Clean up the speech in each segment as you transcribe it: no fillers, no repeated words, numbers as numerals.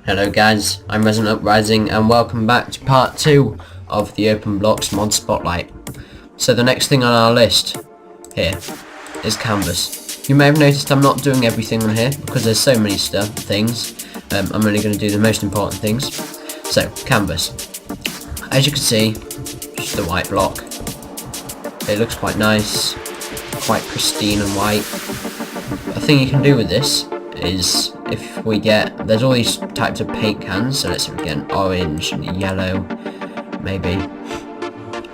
Hello guys, I'm Resident Uprising and welcome back to part 2 of the OpenBlocks mod Spotlight. So the next thing on our list here is canvas. You may have noticed I'm not doing everything on here because there's so many things. I'm only going to do the most important things. So, canvas. As you can see, just a white block. It looks quite nice, quite pristine and white. The thing you can do with this is if we get, there's all these types of paint cans, so let's see if we get an orange and a yellow, maybe.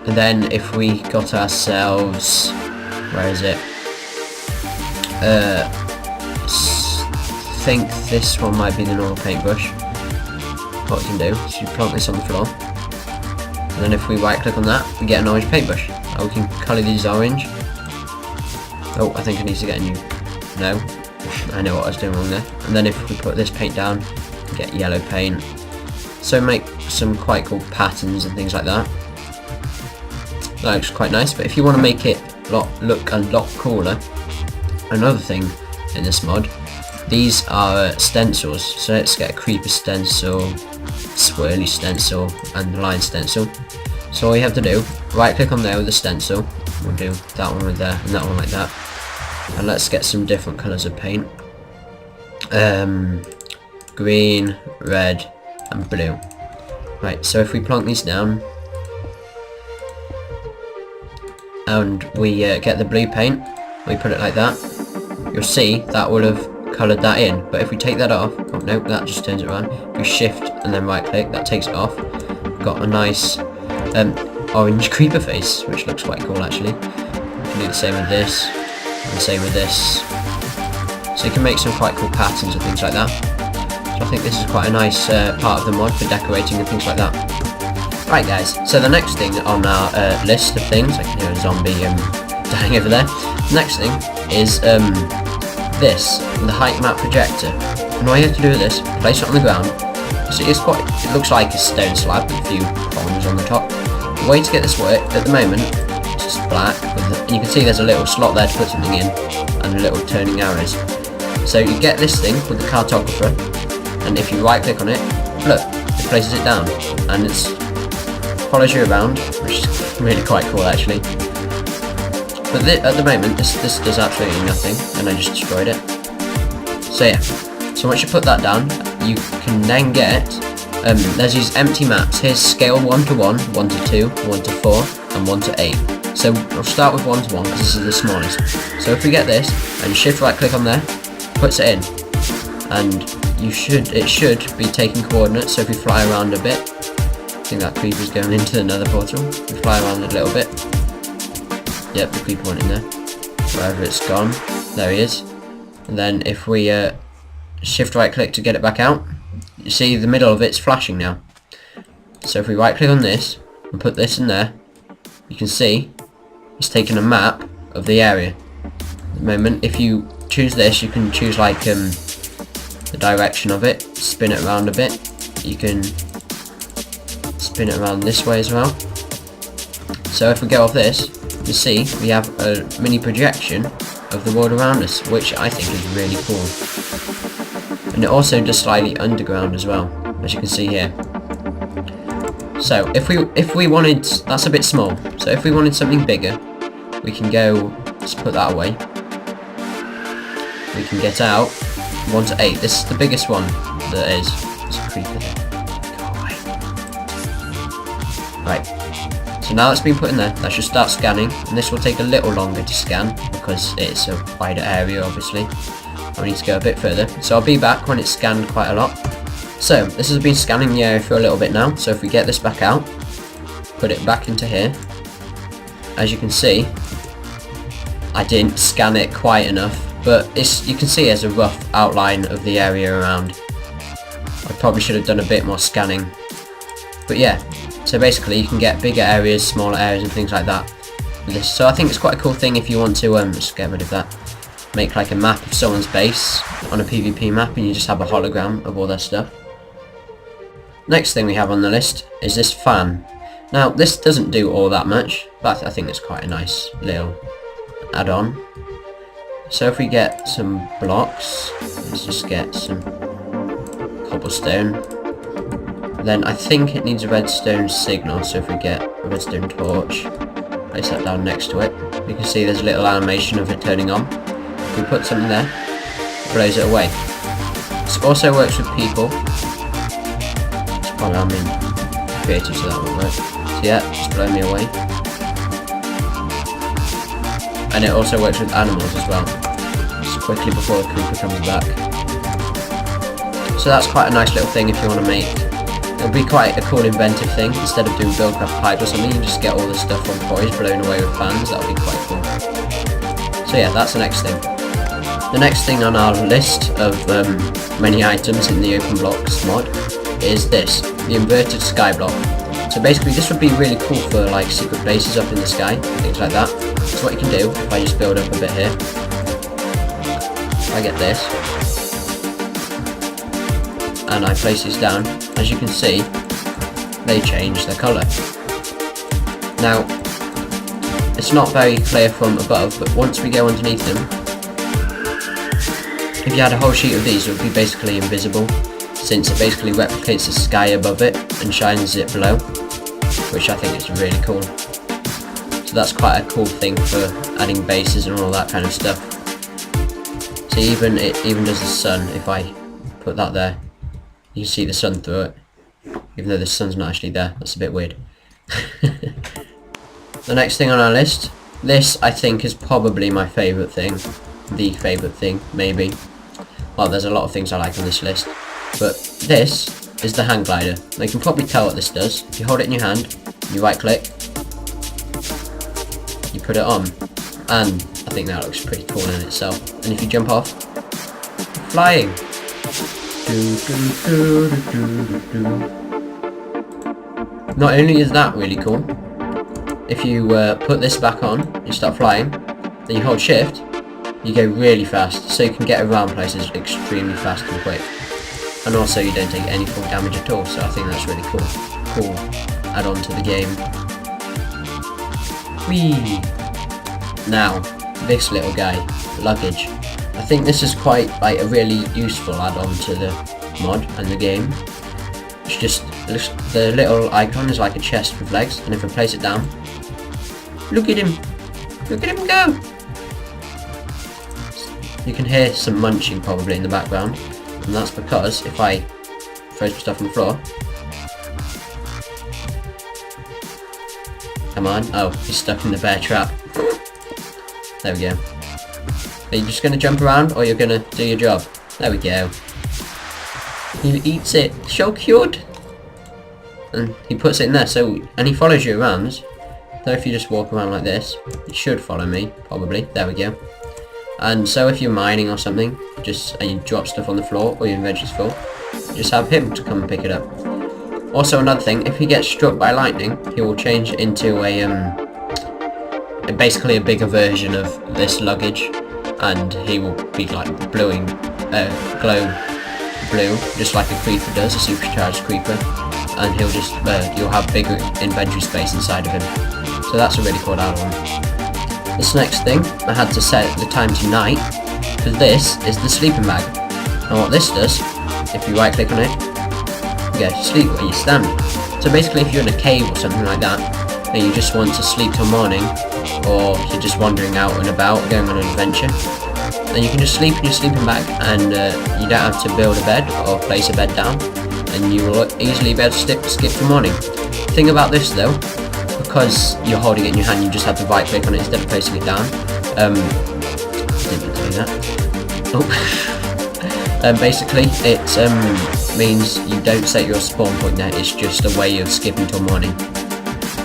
And then if we got ourselves, where is it? I think this one might be the normal paintbrush. What we can do is you plonk this on the floor, and then if we right click on that, we get an orange paintbrush. And we can colour these orange. Oh, I think I need to get a new, no. I know what I was doing wrong there. And then if we put this paint down, we get yellow paint. So make some quite cool patterns and things like that. That looks quite nice, but if you want to make it look a lot cooler, another thing in this mod, these are stencils. So let's get a creeper stencil, swirly stencil, and line stencil. So all you have to do, right click on there with the stencil. We'll do that one with there and that one like that. And let's get some different colours of paint. Green, red, and blue. Right, so if we plonk these down, and we get the blue paint, we put it like that, you'll see that will have coloured that in. But if we take that off, oh no, that just turns it around. If we shift and then right click, that takes it off. Got a nice orange creeper face, which looks quite cool actually. We can do the same with this. And same with this. So you can make some quite cool patterns and things like that. So I think this is quite a nice part of the mod for decorating and things like that. Right guys, so the next thing on our list of things, I can hear a zombie dying over there. The next thing is this, the height map projector. And all you have to do with this, place it on the ground. So it looks like a stone slab with a few prongs on the top. The way to get this work at the moment, it's just black, and you can see there's a little slot there to put something in, and little turning arrows. So you get this thing with the cartographer, and if you right click on it, look, it places it down, and it follows you around, which is really quite cool actually. But at the moment, this does absolutely nothing, and I just destroyed it. So yeah, so once you put that down, you can then get, there's these empty maps. Here's scale 1 to 1, 1 to 2, 1 to 4, and 1 to 8. So we'll start with 1 to 1 because this is the smallest. So if we get this and shift right click on there, puts it in, and it should be taking coordinates. So if we fly around a bit, I think that creeper's going into another portal. We fly around a little bit. Yep, the creeper went in there. Wherever it's gone, there he is. And then if we shift right click to get it back out, you see the middle of it's flashing now. So if we right click on this and put this in there, you can see it's taking a map of the area. At the moment, if you choose this, you can choose like the direction of it, spin it around a bit. You can spin it around this way as well. So if we go off this, you see we have a mini projection of the world around us, which I think is really cool. And it also does slightly underground as well, as you can see here. So if we wanted, that's a bit small. So if we wanted something bigger, we can go, let's put that away. We can get out 1 to 8. This is the biggest one that is. There's a creeper there. Go away. Right. So now it's been put in there, that should start scanning, and this will take a little longer to scan because it's a wider area obviously. I need to go a bit further. So I'll be back when it's scanned quite a lot. So this has been scanning the area for a little bit now. So if we get this back out, put it back into here, as you can see, I didn't scan it quite enough, but you can see there's a rough outline of the area around. I probably should have done a bit more scanning. But yeah, so basically you can get bigger areas, smaller areas and things like that with this. So I think it's quite a cool thing if you want to just get rid of that. Make like a map of someone's base on a PvP map and you just have a hologram of all their stuff. Next thing we have on the list is this fan. Now this doesn't do all that much, but I think it's quite a nice little add-on. So if we get some blocks, let's just get some cobblestone. Then I think it needs a redstone signal, so if we get a redstone torch, place that down next to it, you can see there's a little animation of it turning on. If we put something there, it blows it away. This also works with people. Well, I mean, creative, so that won't work. So yeah, just blow me away. And it also works with animals as well. Just quickly before the creeper comes back. So that's quite a nice little thing if you want to make. It'll be quite a cool inventive thing. Instead of doing buildcraft pipe or something, you just get all the stuff from quarries blown away with fans. That'll be quite cool. So yeah, that's the next thing. The next thing on our list of many items in the OpenBlocks mod is this, the inverted sky block. So basically this would be really cool for like secret bases up in the sky, things like that. So what you can do, if I just build up a bit here, I get this, and I place these down, as you can see, they change their colour. Now, it's not very clear from above, but once we go underneath them, if you had a whole sheet of these, it would be basically invisible, since it basically replicates the sky above it and shines it below, which I think is really cool. So that's quite a cool thing for adding bases and all that kind of stuff. So it even does the sun. If I put that there, you can see the sun through it, even though the sun's not actually there. That's a bit weird. The next thing on our list, this I think is probably my favourite thing, the favourite thing maybe. Well, there's a lot of things I like on this list, but this is the hang glider. Now you can probably tell what this does. If you hold it in your hand, you right click, you put it on, and I think that looks pretty cool in itself. And if you jump off, flying. Not only is that really cool, if you put this back on, you start flying, then you hold shift, you go really fast, so you can get around places extremely fast and quick. And also you don't take any full damage at all, so I think that's really cool. Cool add-on to the game. Whee! Now, this little guy, luggage. I think this is quite like a really useful add-on to the mod and the game. It's just, the little icon is like a chest with legs, and if I place it down, look at him go! You can hear some munching probably in the background, and that's because if I throw some stuff on the floor, come on, oh, he's stuck in the bear trap. There we go. Are you just going to jump around, or you're going to do your job? There we go. He eats it. So cute. And he puts it in there, and he follows you around. So if you just walk around like this, he should follow me, probably. There we go. And so if you're mining or something, and you drop stuff on the floor, or your inventory's full, just have him to come and pick it up. Also another thing, if he gets struck by lightning, he will change into basically a bigger version of this luggage, and he will be like glow blue, just like a creeper does, a supercharged creeper, and he'll just you'll have bigger inventory space inside of him. So that's a really cool add-on. This next thing, I had to set the time to night, because this is the sleeping bag. And what this does, if you right click on it, you go to sleep where you stand. So basically if you're in a cave or something like that, and you just want to sleep till morning, or you're just wandering out and about, going on an adventure, then you can just sleep in your sleeping bag, and you don't have to build a bed or place a bed down, and you will easily be able to skip the morning. The thing about this though, because you're holding it in your hand, you just have to right click on it instead of placing it down. Didn't mean to do that. Oh. Basically it means you don't set your spawn point there, it's just a way of skipping till morning.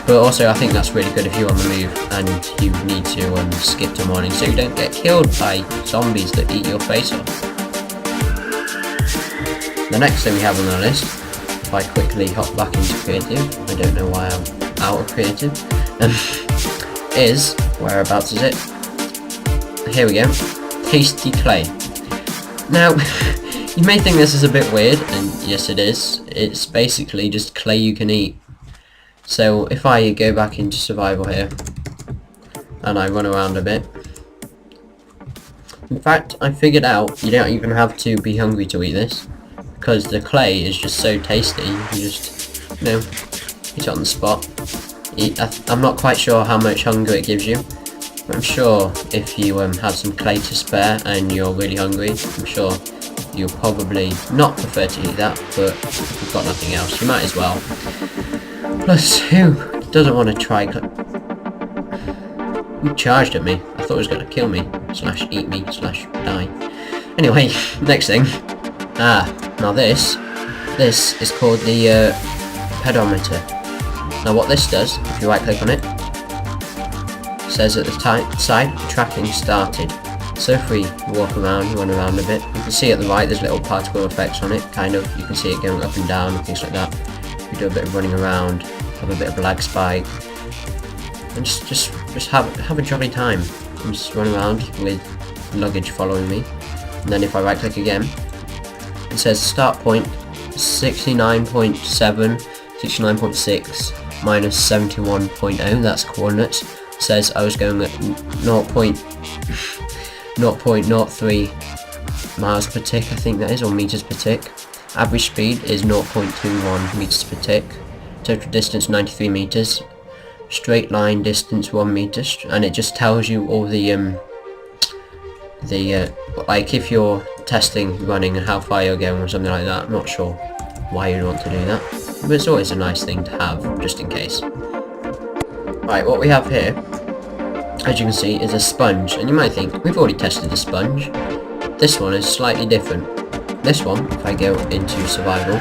But also I think that's really good if you're on the move and you need to skip till morning, so you don't get killed by zombies that eat your face off. The next thing we have on our list, if I quickly hop back into creative, I don't know why I'm out of creative, is, whereabouts is it? Here we go, tasty clay. Now, you may think this is a bit weird, and yes it is. It's basically just clay you can eat. So if I go back into survival here, and I run around a bit, In fact, I figured out you don't even have to be hungry to eat this, because the clay is just so tasty. You can just, you know, eat it on the spot. I'm not quite sure how much hunger it gives you. I'm sure if you have some clay to spare and you're really hungry, I'm sure you'll probably not prefer to eat that, but if you've got nothing else, you might as well. Plus, who doesn't want to try... Who charged at me? I thought it was going to kill me, slash eat me, slash die. Anyway, next thing. Now this is called the pedometer. Now what this does, if you right click on it, says at the side, tracking started. So if we walk around, run around a bit, you can see at the right there's little particle effects on it, kind of. You can see it going up and down and things like that. We do a bit of running around, have a bit of lag spike, and just have a jolly time. And just run around with luggage following me. And then if I right click again, it says start point 69.7, 69.6 minus 71.0, that's coordinates. It says I was going at 0.03 miles per tick, I think that is, or meters per tick. Average speed is 0.21 meters per tick. Total distance 93 meters. Straight line distance 1 meter, and it just tells you all the like if you're testing running and how far you're going or something like that. I'm not sure why you'd want to do that, but it's always a nice thing to have just in case. Right, what we have here, as you can see, is a sponge, and you might think we've already tested the sponge. This one is slightly different. This one, if I go into survival,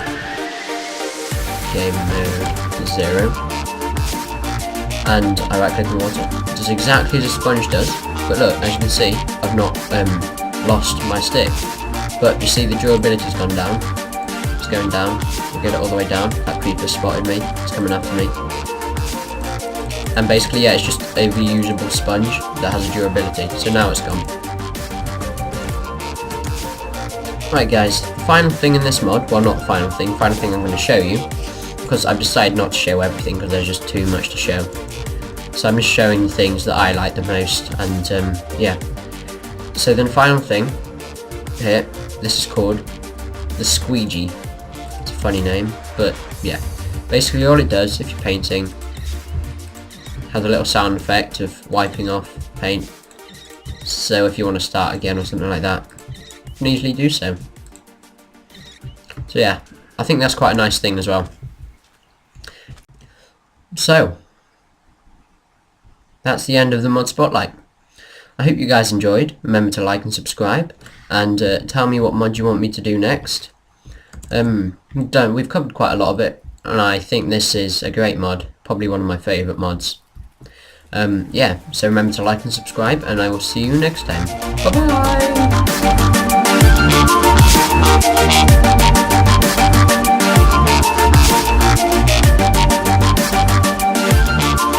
game mode 0, and I right click on water, it does exactly as a sponge does, but look, as you can see, I've not lost my stick. But you see the durability's gone down. It's going down. We'll get it all the way down. That creeper spotted me. It's coming after me. And basically, yeah, it's just a reusable sponge that has a durability. So now it's gone. Right guys, final thing in this mod, well not final thing I'm going to show you, because I've decided not to show everything because there's just too much to show. So I'm just showing the things that I like the most, and yeah. So then final thing, here, this is called the squeegee. It's a funny name, but yeah. Basically all it does, if you're painting, has a little sound effect of wiping off paint. So if you want to start again or something like that, you can easily do so. So yeah, I think that's quite a nice thing as well. So, that's the end of the mod spotlight. I hope you guys enjoyed. Remember to like and subscribe, and tell me what mod you want me to do next. We've covered quite a lot of it, and I think this is a great mod, probably one of my favourite mods. Yeah, so remember to like and subscribe, and I will see you next time. Bye bye!